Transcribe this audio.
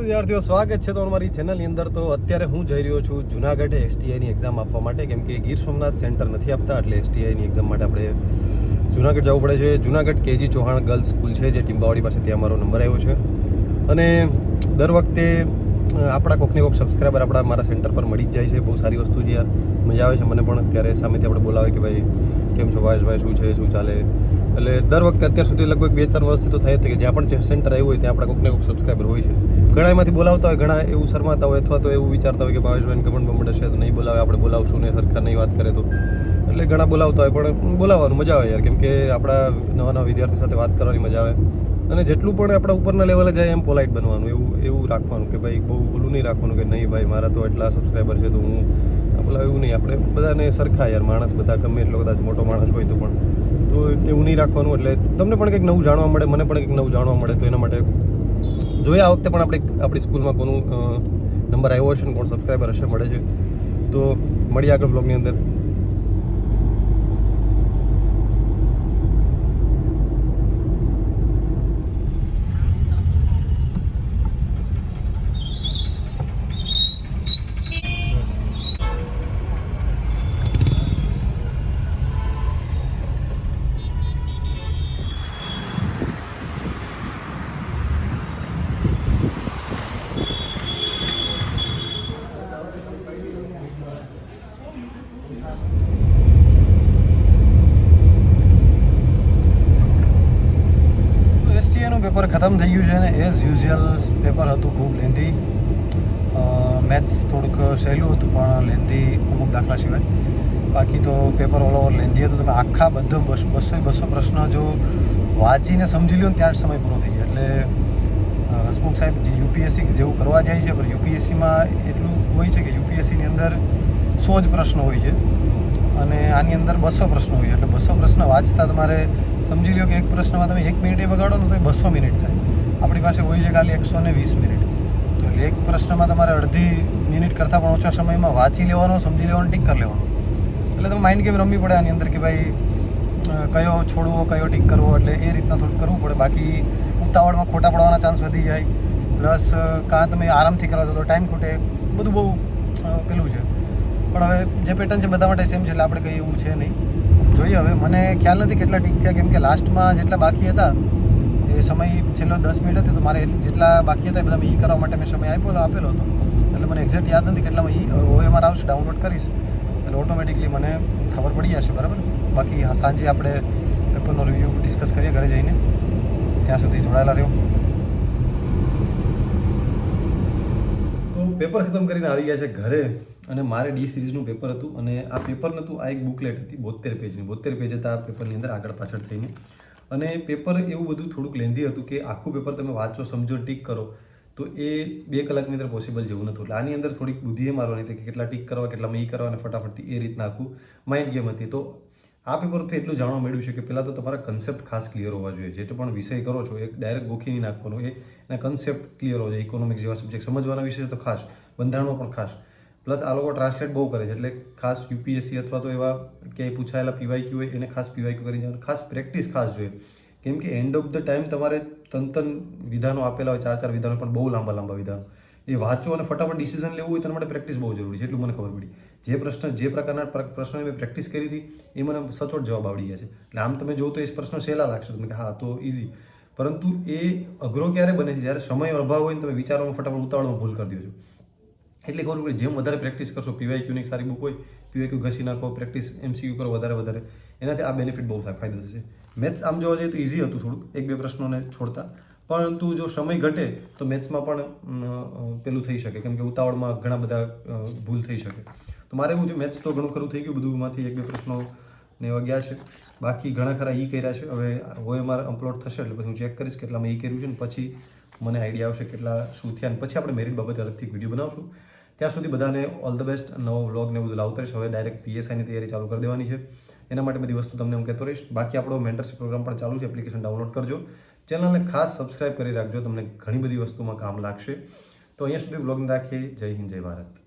વિદ્યાર્થીઓ, સ્વાગત છે તમારી ચેનલની અંદર. તો અત્યારે હું જઈ રહ્યો છું જુનાગઢ એસટીઆઈની એક્ઝામ આપવા માટે, કેમ કે ગીર સોમનાથ સેન્ટર નથી આપતા, એટલે એસટીઆઈની એક્ઝામ માટે આપણે જુનાગઢ જવું પડે છે. Junagadh KG Chauhan girls school છે, જે ટીમ્બાવાડી પાસે, ત્યાં મારો નંબર આવ્યો છે. અને દર વખતે આપણા કોકને કોક સબસ્ક્રાઈબર મારા સેન્ટર પર મળી જ જાય છે. બહુ સારી વસ્તુ છે યાર, મજા આવે છે મને પણ. ત્યારે સામેથી આપણે બોલાવે કે ભાઈ કેમ છો ભાઈ, શું છે, શું ચાલે. એટલે દર વખતે અત્યાર સુધી લગભગ 2-3 વર્ષથી તો થાય જ કે જ્યાં પણ સેન્ટર આવ્યું હોય ત્યાં આપણા કોકને કોક સબસ્ક્રાઈબર હોય છે. ઘણા એમાંથી બોલાવતા હોય, ઘણા એવું શરમાતા હોય, અથવા તો એવું વિચારતા હોય કે ભાવેશભાઈને કમેન્ટ બમન્ટ હશે તો નહીં બોલાવે, આપણે બોલાવશું ને સરખા નહીં વાત કરે તો. એટલે ઘણા બોલાવતા હોય, પણ બોલાવવાનું મજા આવે યાર, કેમ કે આપણા નવા નવા વિદ્યાર્થીઓ સાથે વાત કરવાની મજા આવે. અને જેટલું પણ આપણા ઉપરના લેવલે જાય એમ પોલાઇટ બનવાનું, એવું રાખવાનું કે ભાઈ બહુ ઓલું નહીં રાખવાનું કે નહીં ભાઈ મારા તો એટલા સબસ્ક્રાઈબર છે તો હું બોલાવ, એવું નહીં. આપણે બધાને સરખા યાર, માણસ બધા ગમે એટલો કદાચ મોટો માણસ હોય તો પણ, તો એવું નહીં રાખવાનું. એટલે તમને પણ કંઈક નવું જાણવા મળે, મને પણ કંઈક નવું જાણવા મળે. તો એના માટે જોઈએ આ વખતે પણ આપણી સ્કૂલમાં કોનું નંબર આવ્યો હશે ને કોણ સબસ્ક્રાઈબર હશે મળે છે. તો મળીએ આગળ બ્લોગની અંદર. પેપર ખતમ થઈ ગયું છે ને એઝ યુઝ્યુઅલ પેપર હતું ખૂબ લેન્ધી. મેથ્સ થોડુંક સહેલું હતું પણ લેન્ધી અમુક દાખલા સિવાય. બાકી તો પેપર ઓલ ઓવર લેન્ધી હતું. તમે આખા 200 પ્રશ્ન જો વાંચીને સમજી લ્યો ને ત્યાં જ સમય પૂરો થઈ ગયો. એટલે હસમુખ સાહેબ જે યુપીએસસી જેવું કરવા જાય છે, પણ યુપીએસસીમાં એટલું હોય છે કે યુપીએસસીની અંદર 100 જ પ્રશ્નો હોય છે અને આની અંદર 200 પ્રશ્નો હોય. એટલે 200 પ્રશ્ન વાંચતા તમારે સમજી લો કે એક પ્રશ્નમાં તમે 1 મિનિટે બગાડો ને તો 200 મિનિટ થાય. આપણી પાસે હોય છે ખાલી 120 મિનિટ. તો એટલે એક પ્રશ્નમાં તમારે અડધી મિનિટ કરતાં પણ ઓછા સમયમાં વાંચી લેવાનો, સમજી લેવાનો, ટીક કરી લેવાનો. એટલે તમે માઇન્ડ ગેમ રમવી પડે આની અંદર કે ભાઈ કયો છોડવો, કયો ટીક કરવો. એટલે એ રીતના થોડું કરવું પડે. બાકી ઉતાવળમાં ખોટા પડવાના ચાન્સ વધી જાય. પ્લસ કાં તમે આરામથી કરો તો ટાઈમ ખૂટે. બધું બહુ પેલું છે. પણ હવે જે પેટર્ન છે બધા માટે સેમ છે, એટલે આપણે કંઈ એવું છે નહીં. જોઈએ હવે. મને ખ્યાલ નથી કેટલા ટીક થયા, કેમ કે લાસ્ટમાં જેટલા બાકી હતા એ સમય છેલ્લો 10 મિનિટ હતી, તો મારે જેટલા બાકી હતા એ બધા મેં કરવા માટે મેં સમય આપેલો હતો. એટલે મને એક્ઝેક્ટ યાદ નથી કેટલામાં OMR આવશે, ડાઉનલોડ કરીશ એટલે ઓટોમેટિકલી મને ખબર પડી જશે. બરાબર. બાકી સાંજે આપણે પેપરનો રિવ્યૂ ડિસ્કસ કરીએ ઘરે જઈને. ત્યાં સુધી જોડાયેલા રહ્યો. તો પેપર ખતમ કરીને આવી ગયા છે ઘરે. અને મારે ડી સિરીઝનું પેપર હતું, અને આ પેપર નહોતું, આ એક બુકલેટ હતી 72 પેજની. 72 પેજ હતા આ પેપરની અંદર આગળ પાછળ થઈને. અને પેપર એવું બધું થોડુંક લેન્ધી હતું કે આખું પેપર તમે વાંચો, સમજો, ટીક કરો તો એ 2 કલાકની અંદર પોસિબલ જેવું નહોતું. એટલે આની અંદર થોડીક બુદ્ધિએ મારવાની હતી કે કેટલા ટીક કરવા, કેટલામાં કરવા, અને ફટાફટથી એ રીતના આખું માઇન્ડ ગેમ હતી. તો આ પેપરથી એટલું જાણવા મળ્યું છે કે પહેલાં તો તમારા કન્સેપ્ટ ખાસ ક્લિયર હોવા જોઈએ. જે પણ વિષય કરો છો એ ડાયરેક્ટ ગોખી નહીં નાખવાનો, એના કન્સેપ્ટ ક્લિયર હોવા જોઈએ. ઇકોનોમિક્સ જેવા સબ્જેક્ટ સમજવાના વિષય તો ખાસ, બંધારણમાં પણ ખાસ. પ્લસ આ લોકો ટ્રાન્સલેટ બહુ કરે છે, એટલે ખાસ યુપીએસસી અથવા તો એવા ક્યાંય પૂછાયેલા પીવાયક્યુ હોય એને ખાસ પીવાયક્યુ કરી જવાનું. ખાસ પ્રેક્ટિસ ખાસ જોઈએ, કેમ કે એન્ડ ઓફ ધ ટાઈમ તમારે 3 વિધાનો આપેલા હોય, 4 વિધાનો, પણ બહુ લાંબા વિધાનો. એ વાંચો અને ફટાફટ ડિસિઝન લેવું હોય તેના માટે પ્રેક્ટિસ બહુ જરૂરી છે. એટલું મને ખબર પડી. જે પ્રકારના પ્રશ્નોની મેં પ્રેક્ટિસ કરી હતી એ મને સચોટ જવાબ આવડી ગયા છે. એટલે આમ તમે જો તો એ પ્રશ્નો સહેલા લાગશે તમને કે હા તો ઇઝી, પરંતુ એ અઘરો ક્યારે બને છે જ્યારે સમય અભાવ હોય ને તમે વિચારોમાં ફટાફટ ઉતાવળમાં ભૂલ કરી દો છો. એટલે ખબર પડી જેમ વધારે પ્રેક્ટિસ કરશો, પીવાયક્યુની એક સારી બુક હોય, પીવાયક્યુ ઘસી નાખો, પ્રેક્ટિસ MCQ કરો વધારે, એનાથી આ બેનિફિટ બહુ થાય, ફાયદો થશે. મેથ્સ આમ જોવા જઈએ તો ઇઝી હતું થોડુંક, 1-2 પ્રશ્નોને છોડતા. પરંતુ જો સમય ઘટે તો મેથ્સમાં પણ પેલું થઈ શકે, કેમ કે ઉતાવળમાં ઘણા બધા ભૂલ થઈ શકે. તો મારે એવું થયું, મેથ્સ તો ઘણું ખરું થઈ ગયું, બધુંમાંથી 1-2 પ્રશ્નો ને એવા ગયા છે. બાકી ઘણા ખરા કર્યા છે. હવે OMR અપલોડ થશે એટલે પછી હું ચેક કરીશ કેટલામાં કર્યું છે, ને પછી મને આઈડિયા આવશે કેટલા શું થયા, અને પછી આપણે મેરિટ બાબતે અલગથી વિડીયો બનાવશું. ત્યાં સુધી બધાને ઓલ ધ બેસ્ટ. નવો વ્લોગ ને બધું લાવતા રહીશ. હવે ડાયરેક્ટ PSIની તૈયારી ચાલુ કરી દેવાની છે. એના માટે બધી વસ્તુ તમને હું કહેતો રહીશ. બાકી આપણો મેન્ટરશિપ પ્રોગ્રામ પણ ચાલુ છે, એપ્લિકેશન ડાઉનલોડ કરજો. ચેનલને ખાસ સબસ્ક્રાઇબ કરી રાખજો, તમને ઘણી બધી વસ્તુમાં કામ લાગશે. તો અહીંયા સુધી વ્લોગને રાખીએ. જય હિન્દ, જય ભારત.